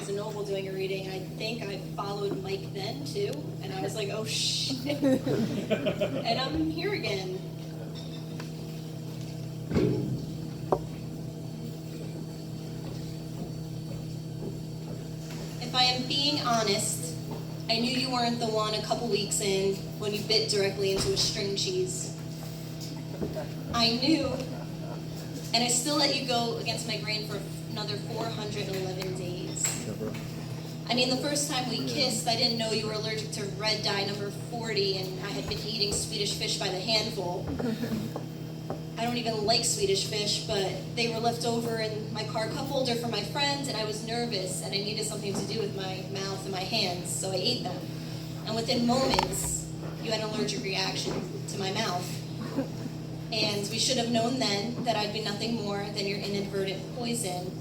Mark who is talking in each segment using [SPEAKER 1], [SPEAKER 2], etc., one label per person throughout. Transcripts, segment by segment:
[SPEAKER 1] Barnes & Noble doing a reading, and I think I followed Mike then too, and I was like, oh shit. And I'm here again. If I am being honest, I knew you weren't the one a couple weeks in when you bit directly into a string cheese. I knew, and I still let you go against my grain for another 411 days. I mean, the first time we kissed, I didn't know you were allergic to red dye number 40, and I had been eating Swedish fish by the handful. I don't even like Swedish fish, but they were left over in my car cup holder for my friend, and I was nervous, and I needed something to do with my mouth and my hands, so I ate them. And within moments, you had an allergic reaction to my mouth. And we should have known then that I'd be nothing more than your inadvertent poison.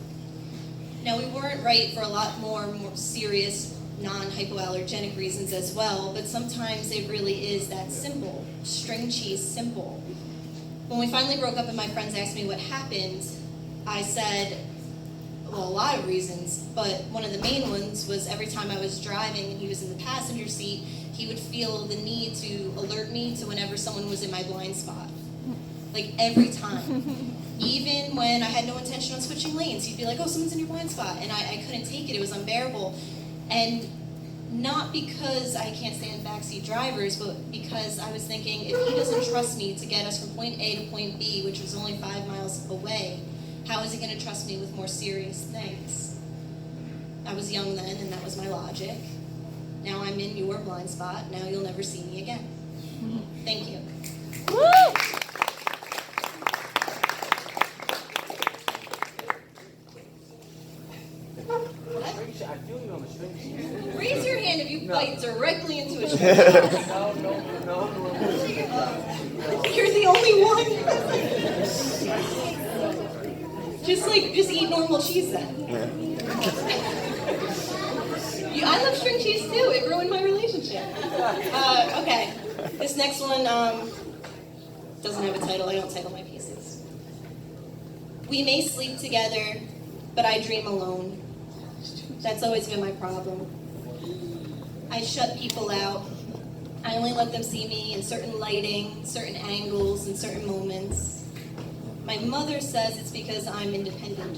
[SPEAKER 1] Now, we weren't right for a lot more serious, non-hypoallergenic reasons as well, but sometimes it really is that simple. String cheese simple. When we finally broke up and my friends asked me what happened, I said, well, a lot of reasons, but one of the main ones was every time I was driving and he was in the passenger seat, he would feel the need to alert me to whenever someone was in my blind spot. Like every time. Even when I had no intention on switching lanes, he'd be like, oh, someone's in your blind spot. And I couldn't take it, it was unbearable. And not because I can't stand backseat drivers, but because I was thinking, if he doesn't trust me to get us from point A to point B, which was only 5 miles away, how is he going to trust me with more serious things? I was young then, and that was my logic. Now I'm in your blind spot. Now you'll never see me again. Thank you.
[SPEAKER 2] Woo!
[SPEAKER 1] Raise your hand if you bite directly into a string.
[SPEAKER 3] No.
[SPEAKER 1] You're the only one. Just eat normal cheese then. I love string cheese too. It ruined my relationship. Okay, this next one doesn't have a title. I don't title my pieces. We may sleep together, but I dream alone. That's always been my problem. I shut people out. I only let them see me in certain lighting, certain angles, and certain moments. My mother says it's because I'm independent.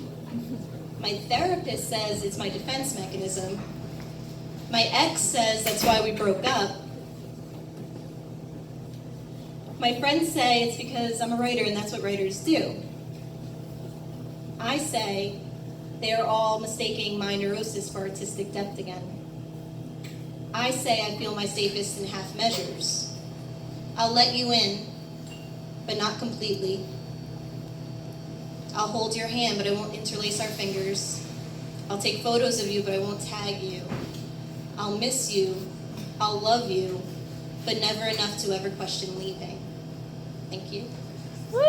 [SPEAKER 1] My therapist says it's my defense mechanism. My ex says that's why we broke up. My friends say it's because I'm a writer and that's what writers do. I say they're all mistaking my neurosis for artistic depth again. I say I feel my safest in half measures. I'll let you in, but not completely. I'll hold your hand, but I won't interlace our fingers. I'll take photos of you, but I won't tag you. I'll miss you, I'll love you, but never enough to ever question leaving. Thank you.
[SPEAKER 2] Woo!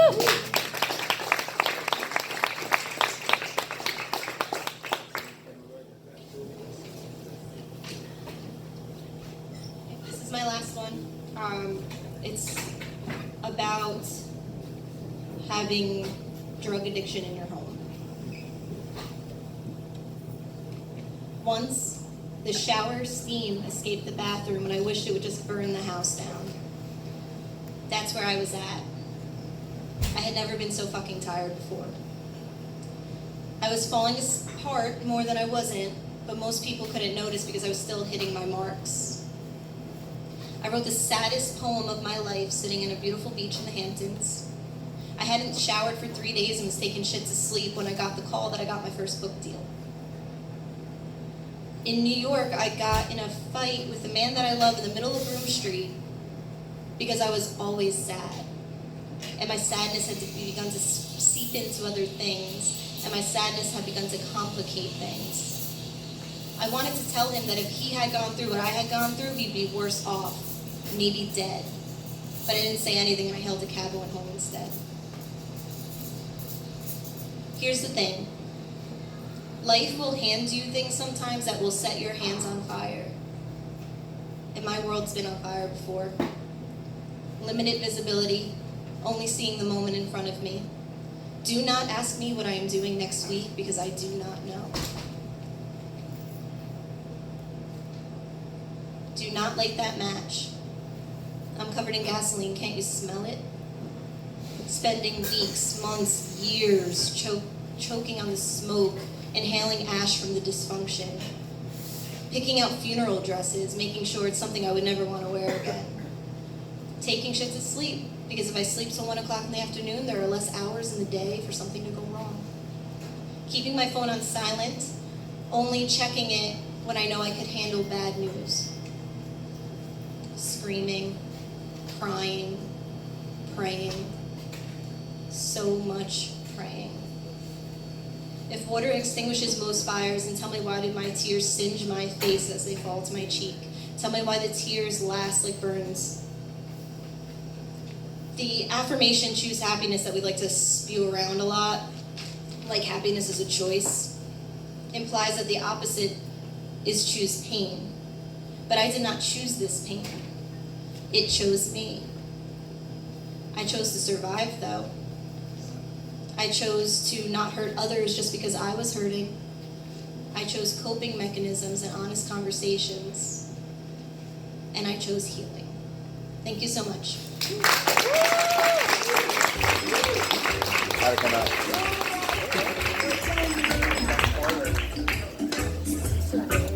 [SPEAKER 1] This is my last one. It's about having drug addiction in your home. Once, the shower steam escaped the bathroom and I wished it would just burn the house down. That's where I was at. I had never been so fucking tired before. I was falling apart more than I wasn't, but most people couldn't notice because I was still hitting my marks. I wrote the saddest poem of my life sitting in a beautiful beach in the Hamptons. I hadn't showered for 3 days and was taking shit to sleep when I got the call that I got my first book deal. In New York, I got in a fight with the man that I love in the middle of Broome Street because I was always sad. And my sadness had begun to seep into other things, and my sadness had begun to complicate things. I wanted to tell him that if he had gone through what I had gone through, he'd be worse off, maybe dead. But I didn't say anything, and I held a cab and went home instead. Here's the thing. Life will hand you things sometimes that will set your hands on fire. And my world's been on fire before. Limited visibility, only seeing the moment in front of me. Do not ask me what I am doing next week because I do not know. Do not light that match. I'm covered in gasoline, can't you smell it? Spending weeks, months, years choking on the smoke, inhaling ash from the dysfunction. Picking out funeral dresses, making sure it's something I would never want to wear again. Taking shit to sleep, because if I sleep till 1 o'clock in the afternoon, there are less hours in the day for something to go wrong. Keeping my phone on silent, only checking it when I know I could handle bad news. Screaming, crying, praying, so much praying. If water extinguishes most fires, then tell me why did my tears singe my face as they fall to my cheek? Tell me why the tears last like burns. The affirmation, choose happiness, that we like to spew around a lot, like happiness is a choice, implies that the opposite is choose pain. But I did not choose this pain. It chose me. I chose to survive, though. I chose to not hurt others just because I was hurting. I chose coping mechanisms and honest conversations. And I chose healing. Thank you so much.
[SPEAKER 2] How'd it come out?